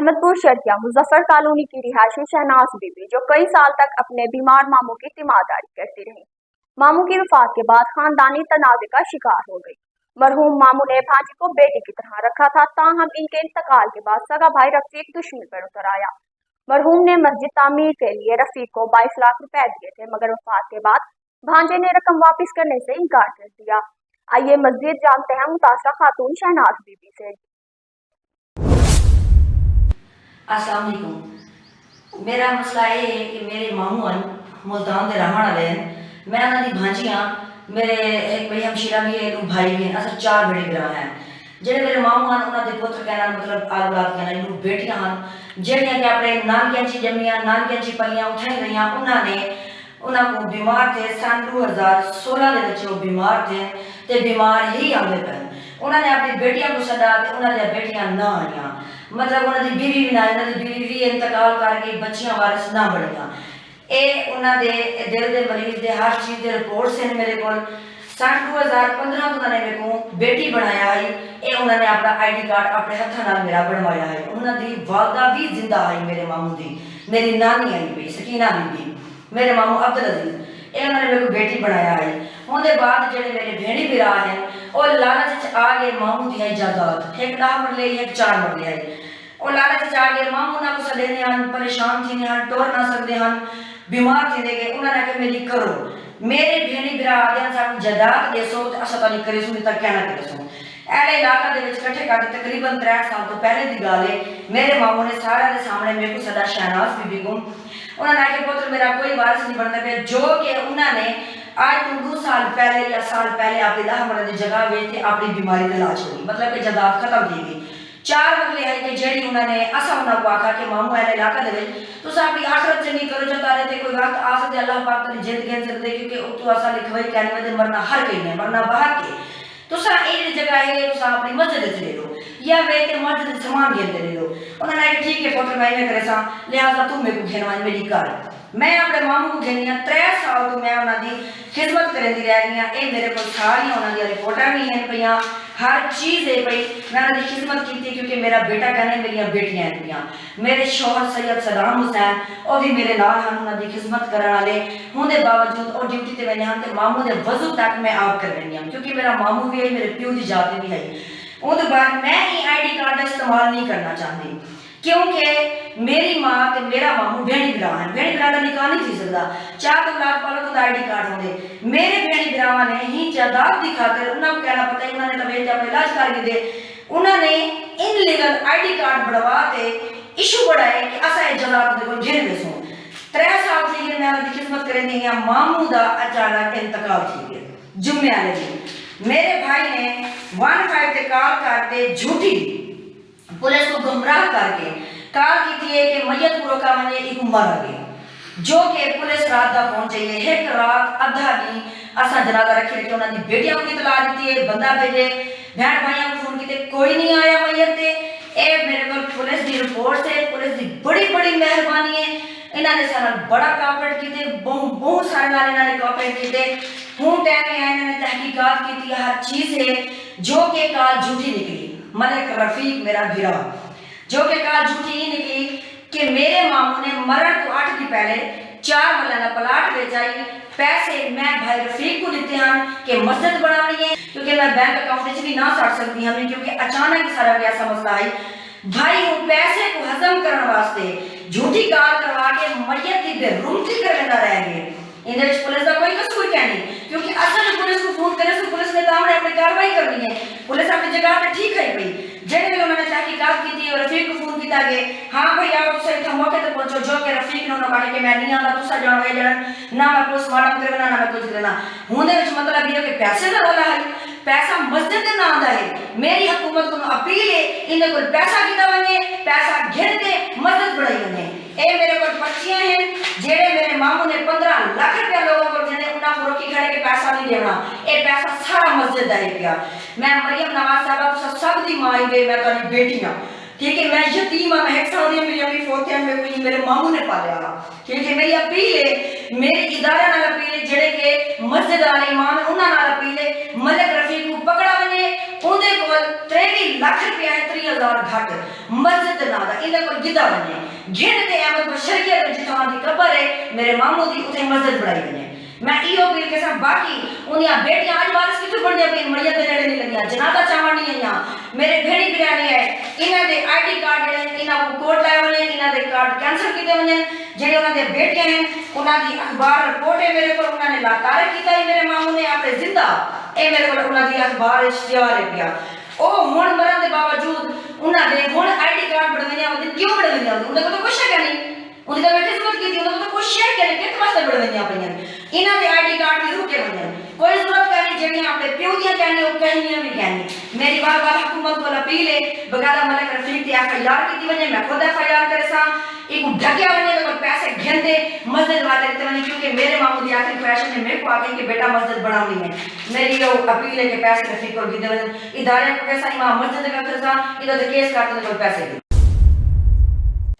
Ahmadpur Sharqia Muzaffar colony की रिहायशी शहनाज बीबी जो कई साल तक अपने बीमार मामू की तीमारदारी करती रही। मामू की वफात के बाद खानदानी तनाज़े का शिकार हो गई। मरहूम मामू ने भांजी को बेटी की तरह रखा था, ताहम इनके इंतकाल के बाद सगा भाई रफीक दुश्मनी पर उतर आया। मरहूम ने मस्जिद तामीर के लिए रफीक को 22 लाख रुपए दिए थे, मगर वफात के बाद भांजे ने रकम वापस करने से इनकार कर दिया। आइए मस्जिद जानते हैं मुतासरा खातून शहनाज बीबी से। अस्सलाम वालेकुम। मेरा मसला ये है कि मेरे मामू मुल्तान के रहने वाले हैं। मैं उन्होंने भांजी हाँ। मेरे एक भाई हमशीरा भी है, दो भाई भी हैं। अस 4 बड़े भरा हैं। जेडे मेरे मामू हैं उन्होंने पुत्र कहना मतलब औलाद कहना इनू बेटियां हैं जेड़ियां कि अपने नानकियां ची जम्मियां नानकियां ची पलियां उठाई रही। उन्होंने उन्होंने बीमार थे सन 2016 के बीमार थे ते बीमार ही आते पे। उन्होंने अपनी बेटियां को सदा उन्होंने बेटियां ना आईया, मतलब उन्होंने बीवी भी ना, उन्होंने बीवी भी इंतकाल करके बच्चियां वारिस ना बनिया। ये उन्होंने दिल के मरीज के हर चीज़ के रिपोर्ट्स हैं मेरे को। सन 2015 उन्होंने मेरे को बेटी बनाया है। ये उन्होंने अपना ID कार्ड अपने हाथों नाल मेरा बनवाया है। उन्होंने वालदा भी जिंदा आई मेरे मामू की, मेरी नानी आई पई सकीना बीबी, मेरे मामू अब्दुल अजीज, ये उन्होंने मेरे को बेटी बनाया है। उनके बाद जो मेरे भेड़ी बिरा हैं और लालच आ गए मामू की जायदाद, एक 10 मरले एक 4 मरले है। और लालच आ गए मामू ना कुछ लेने हैं, परेशान थी हैं, टोर ना सकते हैं, बीमार थे गए। उन्होंने आके मेरी करो मेरे भेड़ी बिरा आदि सानू जायदाद देसो तो असा तो नहीं करे सुनी तक कहना करे सो। ऐले इलाका दे विच इकट्ठे करके तकरीबन 3 साल तो पहले की गल है। मेरे मामू ने सारे के सामने मेरे को सदा शहनाज बीबी को उन्होंने आके पुत्र मेरा कोई वारिस नहीं बनता पे, जो कि उन्होंने आज तो 2 साल पहले या साल पहले अपनी 10 मरल की जगह वेच अपनी बीमारी का इलाज होगी, मतलब कि जायदाद खत्म की गई। 4 मरले है कि जेडी उन्होंने असा उन्होंने आखा कि मामू ऐले इलाका दे तुस अपनी आखिरत चंगी करो जो तारे ते कोई वक्त आ सकते अल्लाह पाक तेरी जिंद गिन सकते, क्योंकि उतो असा लिखवाई कहने में मरना हर कहीं है, मरना बाहर के तुसा ये जगह है तुसा अपनी मस्जिद ले लो या वे के मस्जिद सामान गिनते ले लो। उन्होंने कहा ठीक है पुत्र मैं इवें करे सा, लिहाजा तू मेरे को घेनवा मेरी कर। मैं अपने मामू को घेनी 3 साल तो मैं उन्होंने खिदमत करती रह गई। ये मेरे को सारिया उन्होंने रिपोर्टा भी हैं पईयां, हर चीज़ है पई। मैं उन्होंने खिदमत की क्योंकि मेरा बेटा कहने मेरिया बेटियां हैं पईयां। मेरे शौहर सैयद सदाम हुसैन और भी मेरे नाल हैं, उन्होंने खिदमत करने वाले होने बावजूद और ड्यूटी से मैंने हम मामू के वजू तक मैं आप कर रही हूँ, क्योंकि मेरा मामू भी है, मेरे प्यो की जाति भी है। उसके बाद मैं ही ID कार्ड का इस्तेमाल नहीं करना चाहती, क्योंकि मेरी माँ ते मेरा मामू भेड़ी बिरा है। भेड़ी बिरा का निकाह नहीं थी सकता, 4 लाख पालो तो ID कार्ड होंगे। मेरे भेड़ी बिरावा ने ही जायदाद की खातिर उन्होंने कहना पता ही उन्होंने तो वेच अपने इलाज कर दे। उन्होंने इनलीगल ID कार्ड बढ़वा के इशू बढ़ाए कि असा ये जायदाद को घेर बेसो। 3 साल थी मैं उनकी खिदमत करेंगे या मामू का अचानक इंतकाल थी गया जुम्मे वाले दिन। मेरे भाई ने 15 से कॉल करते झूठी पुलिस को गुमराह करके कॉल की थी कि मैयत पूरा का मने एक मर गए, जो कि पुलिस रात का पहुंच गई है। एक रात आधा दिन असा जनाजा रखे रखे उन्होंने बेटियां को इतला दी है, बंदा भेजे बहन भाइयों को फोन किए, कोई नहीं आया मैयत से। ए मेरे को पुलिस की रिपोर्ट है, पुलिस की बड़ी बड़ी मेहरबानी है। इन्होंने सारा बड़ा कॉपरेट किए, बहुत सारे नाल इन्होंने कॉपरेट किए। हूँ टाइम में इन्होंने तहकीकात की हर चीज़ है, जो कि कॉल झूठी निकली। मलिक रफीक मेरा भिरा, जो कि कॉल झूठी ही निकली कि मेरे मामू ने मरण को 8 दिन पहले 4 मरला का प्लाट बेचाई। पैसे मैं भाई रफीक को दिते हैं कि मस्जिद बनानी है, क्योंकि मैं बैंक अकाउंट भी ना सट सकती हमें, क्योंकि अचानक सारा ऐसा मसला है। भाई वो पैसे को हजम करने वास्ते झूठी कार करवा के मैयत की बेरुमती कर लेना रह गए। इन्हें पुलिस का कोई कसूर क्या नहीं, क्योंकि असल पुलिस को फोन करे तो पुलिस ने तो हमने अपनी कार्रवाई करनी है। पुलिस अपनी जगह पे ठीक है भाई, जेने उन्होंने तहकीकात की थी और रफीक को फोन किया गया हाँ भाई आओ तुम इतना मौके तक पहुंचो, जो कि रफीक ने उन्होंने कहा कि मैं नहीं आता तुसा जाओ ये जन ना मैं पोस्टमार्टम करना ना मैं कुछ करना। होने विच मतलब ये कि पैसे का वाला है, पैसा मस्जिद के नाम का है। मेरी हुकूमत को अपील है इन्हें कोई पैसा किता बने, पैसा घिर के मस्जिद बढ़ाई बने। ए मेरे को पर्चियां हैं जेड़े मेरे मामू ने 15 लाख रुपया लोगों को देने उन्हें को रोकी खड़े के पैसा नहीं देना, ये पैसा सारा मस्जिद का है क्या। मैं मरियम नवाज साहबा तुसा सब दी मां ही मैं तो बेटी हां, ठीक है। मैं यतीम हां, मैं एक साल दी मेरी अम्मी फोत है, मेरे मामू ने पालिया, ठीक है। मेरी अपील है, मेरे इदारे नाल अपील है जेड़े के मस्जिद वाले इमाम उन्हां नाल अपील है, मलिक रफीक को पकड़ा बने, उनदे कोल 23 लाख रुपया है 3000 घट मस्जिद ना दा इने को गिदा वने घिन ते अहमद बशरिया में जिथा दी कब्र है मेरे मामू दी उथे मस्जिद बनाई वने मैं इहो अपील के साथ बाकी उनिया बेटियां आज वारिस किथे बनदे पे मरियत दे नेड़े नहीं लगिया जनाजा चावणी है यहां मेरे भेड़ी बिरानी है इना दे आईडी कार्ड जेड़े इना को कोर्ट लाए वने इना दे कार्ड कैंसिल कीते वने जेड़े उना दे बेटियां हैं उना दी अखबार रिपोर्ट है मेरे को उन्होंने लातार कीता ही मेरे मामू ने आपने जिंदा ए मेरे को उना दी अखबार इश्तिहार है पिया ओ हुन मरन दे बावजूद उना दे हुन आईडी कार्ड बनवने आवे क्यों बनवने आवे उनका तो कुछ है नहीं उनका मैं खिदमत की थी उन्होंने कोई शेयर करे कित वास्ते बनवने आवे इना दे आईडी कार्ड भी रुके वने कोई जरूरत नहीं जेड़ी आपने प्यो दिया कहने ओ कहनियां भी कहनी मेरी बार हुकूमत को अपील है बगाला मलक रफीक ते एफआईआर की वने मैं खुद एफआईआर करे सा एक ढकिया वने तो पैसे घेंदे मस्जिद वाले ते वने क्योंकि मेरे मामू दी आखिरी ख्वाहिश ने मेरे को आके कि बेटा मस्जिद बनानी है मेरी यो अपील है कि पैसे रफीक को दी वने इदारे को कैसा इमाम मस्जिद का खर्चा इधर केस काटने को पैसे